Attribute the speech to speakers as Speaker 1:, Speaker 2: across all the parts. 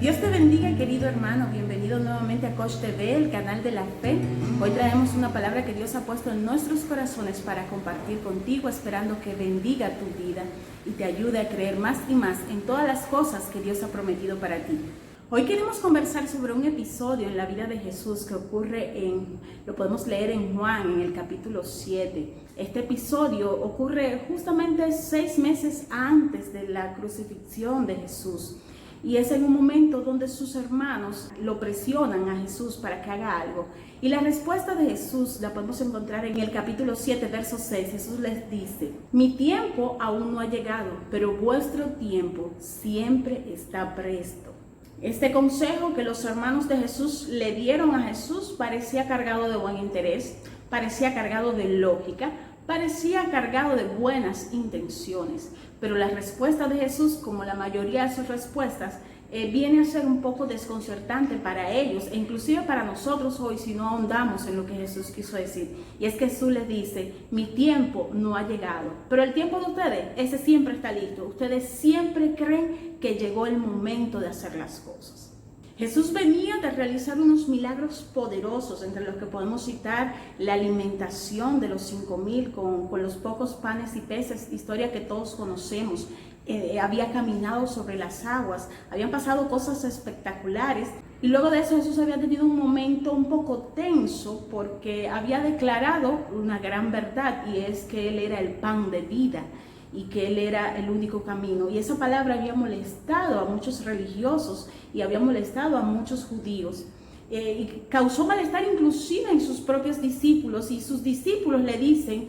Speaker 1: Dios te bendiga, querido hermano. Bienvenido nuevamente a Coach TV, el canal de la fe. Hoy traemos una palabra que Dios ha puesto en nuestros corazones para compartir contigo, esperando que bendiga tu vida y te ayude a creer más y más en todas las cosas que Dios ha prometido para ti. Hoy queremos conversar sobre un episodio en la vida de Jesús que lo podemos leer en Juan, en el capítulo 7. Este episodio ocurre justamente 6 meses antes de la crucifixión de Jesús. Y es en un momento donde sus hermanos lo presionan a Jesús para que haga algo. Y la respuesta de Jesús la podemos encontrar en el capítulo 7, verso 6. Jesús les dice: mi tiempo aún no ha llegado, pero vuestro tiempo siempre está presto. Este consejo que los hermanos de Jesús le dieron a Jesús parecía cargado de buen interés, parecía cargado de lógica, parecía cargado de buenas intenciones, pero la respuesta de Jesús, como la mayoría de sus respuestas, viene a ser un poco desconcertante para ellos e inclusive para nosotros hoy si no ahondamos en lo que Jesús quiso decir. Y es que Jesús les dice: mi tiempo no ha llegado, pero el tiempo de ustedes, ese siempre está listo. Ustedes siempre creen que llegó el momento de hacer las cosas. Jesús venía de realizar unos milagros poderosos, entre los que podemos citar la alimentación de los 5,000 con los pocos panes y peces, historia que todos conocemos. Había caminado sobre las aguas, habían pasado cosas espectaculares, y luego de eso Jesús había tenido un momento un poco tenso porque había declarado una gran verdad, y es que Él era el pan de vida y que Él era el único camino. Y esa palabra había molestado a muchos religiosos y había molestado a muchos judíos. Y causó malestar inclusive en sus propios discípulos, y sus discípulos le dicen: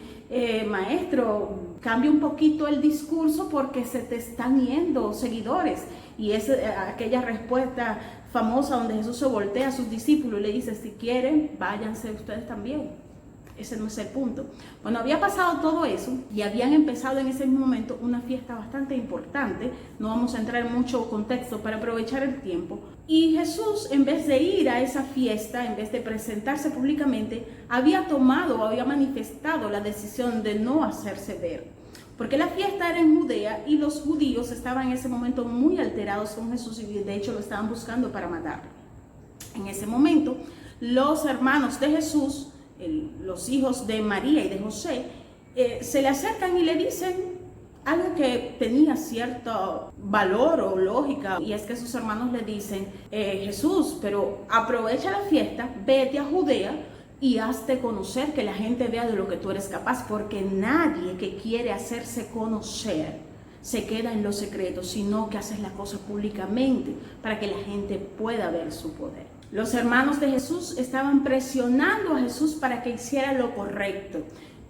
Speaker 1: maestro, cambia un poquito el discurso porque se te están yendo seguidores. Y es aquella respuesta famosa donde Jesús se voltea a sus discípulos y le dice: si quieren, váyanse ustedes también. Ese no es el punto. Bueno, había pasado todo eso y habían empezado en ese momento una fiesta bastante importante. No vamos a entrar en mucho contexto para aprovechar el tiempo. Y Jesús, en vez de ir a esa fiesta, en vez de presentarse públicamente, había manifestado la decisión de no hacerse ver. Porque la fiesta era en Judea y los judíos estaban en ese momento muy alterados con Jesús, y de hecho lo estaban buscando para matarlo. En ese momento, los hermanos de Jesús, los hijos de María y de José, se le acercan y le dicen algo que tenía cierto valor o lógica, y es que sus hermanos le dicen: Jesús, pero aprovecha la fiesta, vete a Judea y hazte conocer, que la gente vea de lo que tú eres capaz, porque nadie que quiere hacerse conocer se queda en los secretos, sino que haces la cosa públicamente para que la gente pueda ver su poder. Los hermanos de Jesús estaban presionando a Jesús para que hiciera lo correcto.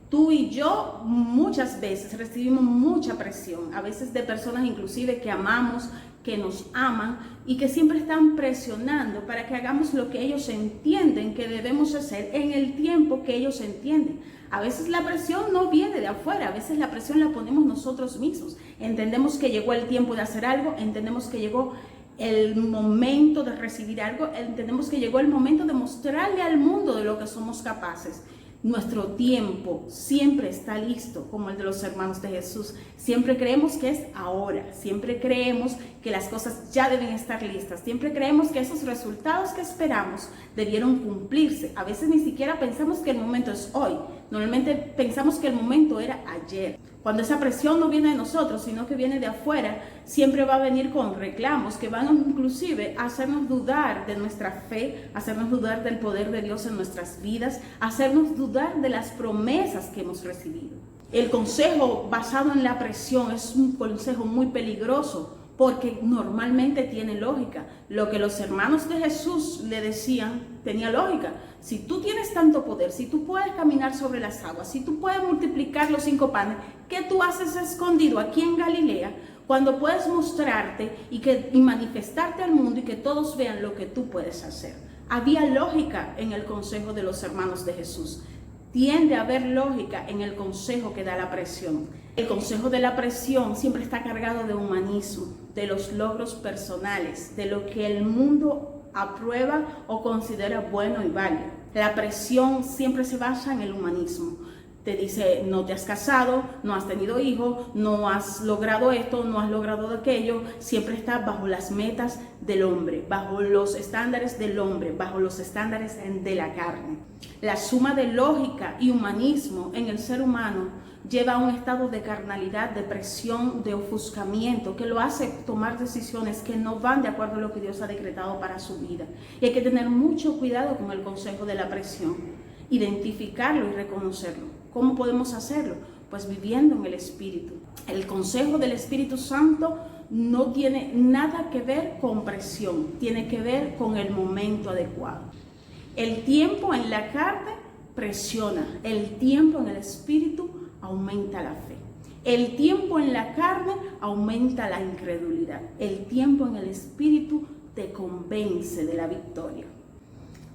Speaker 1: Tú y yo muchas veces recibimos mucha presión, a veces de personas inclusive que amamos, que nos aman y que siempre están presionando para que hagamos lo que ellos entienden que debemos hacer en el tiempo que ellos entienden. A veces la presión no viene de afuera, a veces la presión la ponemos nosotros mismos. Entendemos que llegó el tiempo de hacer algo, entendemos que llegó el momento de recibir algo, entendemos que llegó el momento de mostrarle al mundo de lo que somos capaces. Nuestro tiempo siempre está listo, como el de los hermanos de Jesús. Siempre creemos que es ahora, siempre creemos que las cosas ya deben estar listas, siempre creemos que esos resultados que esperamos debieron cumplirse. A veces ni siquiera pensamos que el momento es hoy, normalmente pensamos que el momento era ayer. Cuando esa presión no viene de nosotros, sino que viene de afuera, siempre va a venir con reclamos que van inclusive a hacernos dudar de nuestra fe, hacernos dudar del poder de Dios en nuestras vidas, hacernos dudar de las promesas que hemos recibido. El consejo basado en la presión es un consejo muy peligroso, porque normalmente tiene lógica. Lo que los hermanos de Jesús le decían tenía lógica. Si tú tienes tanto poder, si tú puedes caminar sobre las aguas, si tú puedes multiplicar los 5 panes, ¿qué tú haces escondido aquí en Galilea cuando puedes mostrarte y manifestarte al mundo y que todos vean lo que tú puedes hacer? Había lógica en el consejo de los hermanos de Jesús. Tiende a haber lógica en el consejo que da la presión. El consejo de la presión siempre está cargado de humanismo, de los logros personales, de lo que el mundo aprueba o considera bueno y válido. La presión siempre se basa en el humanismo. Te dice, no te has casado, no has tenido hijos, no has logrado esto, no has logrado aquello. Siempre está bajo las metas del hombre, bajo los estándares del hombre, bajo los estándares de la carne. La suma de lógica y humanismo en el ser humano lleva a un estado de carnalidad, de presión, de ofuscamiento, que lo hace tomar decisiones que no van de acuerdo a lo que Dios ha decretado para su vida. Y hay que tener mucho cuidado con el consejo de la presión, identificarlo y reconocerlo. ¿Cómo podemos hacerlo? Pues viviendo en el Espíritu. El consejo del Espíritu Santo no tiene nada que ver con presión, tiene que ver con el momento adecuado. El tiempo en la carne presiona, el tiempo en el Espíritu aumenta la fe. El tiempo en la carne aumenta la incredulidad. El tiempo en el Espíritu te convence de la victoria.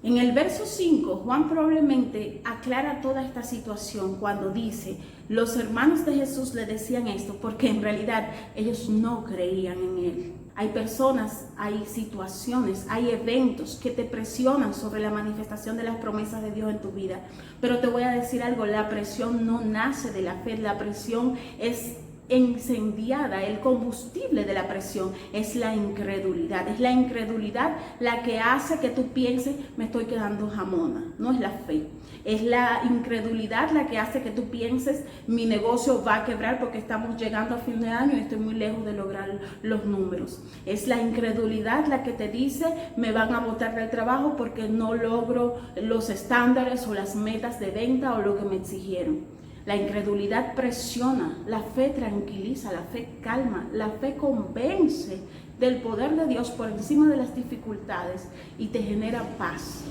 Speaker 1: En el verso 5, Juan probablemente aclara toda esta situación cuando dice, los hermanos de Jesús le decían esto porque en realidad ellos no creían en él. Hay personas, hay situaciones, hay eventos que te presionan sobre la manifestación de las promesas de Dios en tu vida. Pero te voy a decir algo, la presión no nace de la fe, la presión es incendiada, el combustible de la presión es la incredulidad. Es la incredulidad la que hace que tú pienses, me estoy quedando jamona. No es la fe. Es la incredulidad la que hace que tú pienses, mi negocio va a quebrar porque estamos llegando a fin de año y estoy muy lejos de lograr los números. Es la incredulidad la que te dice, me van a botar del trabajo porque no logro los estándares o las metas de venta o lo que me exigieron. La incredulidad presiona, la fe tranquiliza, la fe calma, la fe convence del poder de Dios por encima de las dificultades y te genera paz.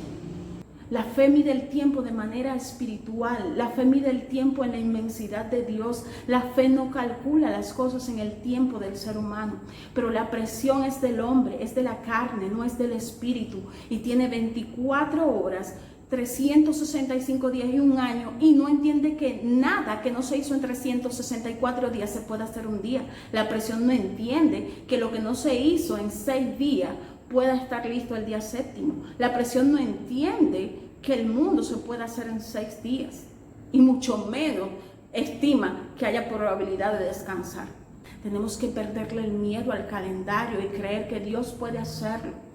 Speaker 1: La fe mide el tiempo de manera espiritual, la fe mide el tiempo en la inmensidad de Dios, la fe no calcula las cosas en el tiempo del ser humano, pero la presión es del hombre, es de la carne, no es del espíritu y tiene 24 horas, 365 días y un año y no entiende que nada que no se hizo en 364 días se puede hacer un día. La presión no entiende que lo que no se hizo en 6 días pueda estar listo el día 7º. La presión no entiende que el mundo se puede hacer en 6 días y mucho menos estima que haya probabilidad de descansar. Tenemos que perderle el miedo al calendario y creer que Dios puede hacerlo.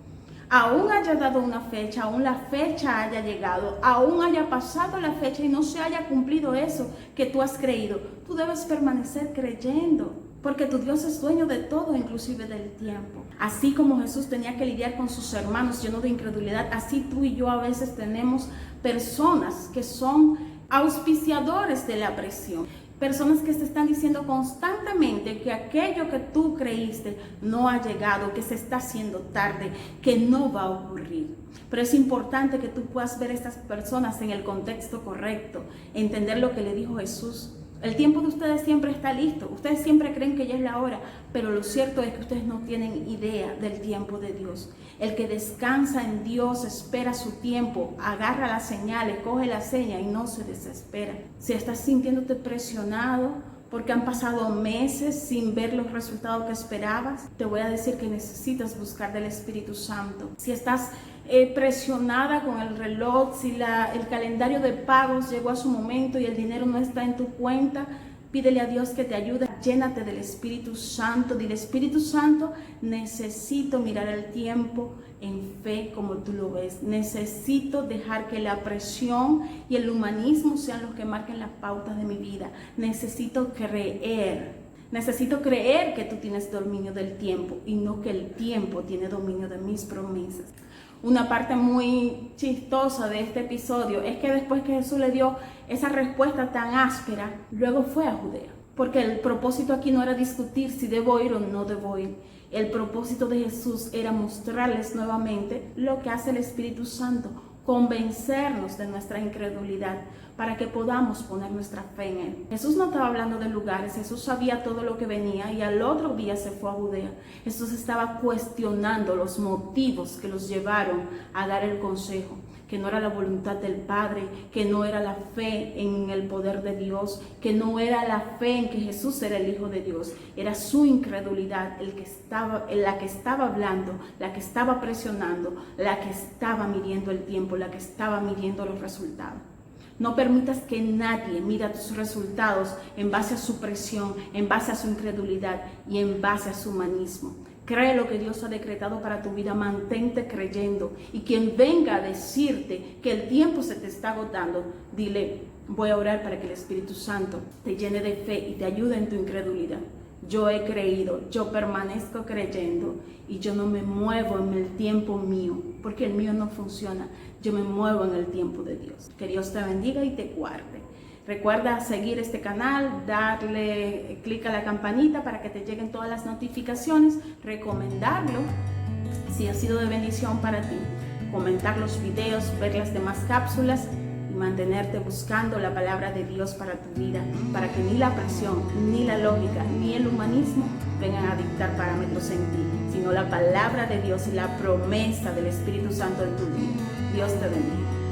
Speaker 1: Aún haya dado una fecha, aún la fecha haya llegado, aún haya pasado la fecha y no se haya cumplido eso que tú has creído, tú debes permanecer creyendo, porque tu Dios es dueño de todo, inclusive del tiempo. Así como Jesús tenía que lidiar con sus hermanos llenos de incredulidad, así tú y yo a veces tenemos personas que son auspiciadores de la presión. Personas que te están diciendo constantemente que aquello que tú creíste no ha llegado, que se está haciendo tarde, que no va a ocurrir. Pero es importante que tú puedas ver a estas personas en el contexto correcto, entender lo que le dijo Jesús. El tiempo de ustedes siempre está listo, ustedes siempre creen que ya es la hora, pero lo cierto es que ustedes no tienen idea del tiempo de Dios. El que descansa en Dios espera su tiempo, agarra las señales, coge la seña y no se desespera. Si estás sintiéndote presionado porque han pasado meses sin ver los resultados que esperabas, te voy a decir que necesitas buscar del Espíritu Santo. Si estás presionada con el reloj, si el calendario de pagos llegó a su momento y el dinero no está en tu cuenta, pídele a Dios que te ayude, llénate del Espíritu Santo. Dile, Espíritu Santo, necesito mirar el tiempo en fe como tú lo ves. Necesito dejar que la presión y el humanismo sean los que marquen las pautas de mi vida. Necesito creer que tú tienes dominio del tiempo y no que el tiempo tiene dominio de mis promesas. Una parte muy chistosa de este episodio es que después que Jesús le dio esa respuesta tan áspera, luego fue a Judea. Porque el propósito aquí no era discutir si debo ir o no debo ir. El propósito de Jesús era mostrarles nuevamente lo que hace el Espíritu Santo, convencernos de nuestra incredulidad para que podamos poner nuestra fe en Él. Jesús no estaba hablando de lugares, Jesús sabía todo lo que venía y al otro día se fue a Judea. Jesús estaba cuestionando los motivos que los llevaron a dar el consejo, que no era la voluntad del Padre, que no era la fe en el poder de Dios, que no era la fe en que Jesús era el Hijo de Dios, era su incredulidad la que estaba hablando, la que estaba presionando, la que estaba midiendo el tiempo, la que estaba midiendo los resultados. No permitas que nadie mida tus resultados en base a su presión, en base a su incredulidad y en base a su humanismo. Cree lo que Dios ha decretado para tu vida, mantente creyendo. Y quien venga a decirte que el tiempo se te está agotando, dile, voy a orar para que el Espíritu Santo te llene de fe y te ayude en tu incredulidad. Yo he creído, yo permanezco creyendo y yo no me muevo en el tiempo mío, porque el mío no funciona. Yo me muevo en el tiempo de Dios. Que Dios te bendiga y te guarde. Recuerda seguir este canal, darle clic a la campanita para que te lleguen todas las notificaciones, recomendarlo si ha sido de bendición para ti, comentar los videos, ver las demás cápsulas y mantenerte buscando la palabra de Dios para tu vida, para que ni la presión, ni la lógica, ni el humanismo vengan a dictar parámetros en ti, sino la palabra de Dios y la promesa del Espíritu Santo en tu vida. Dios te bendiga.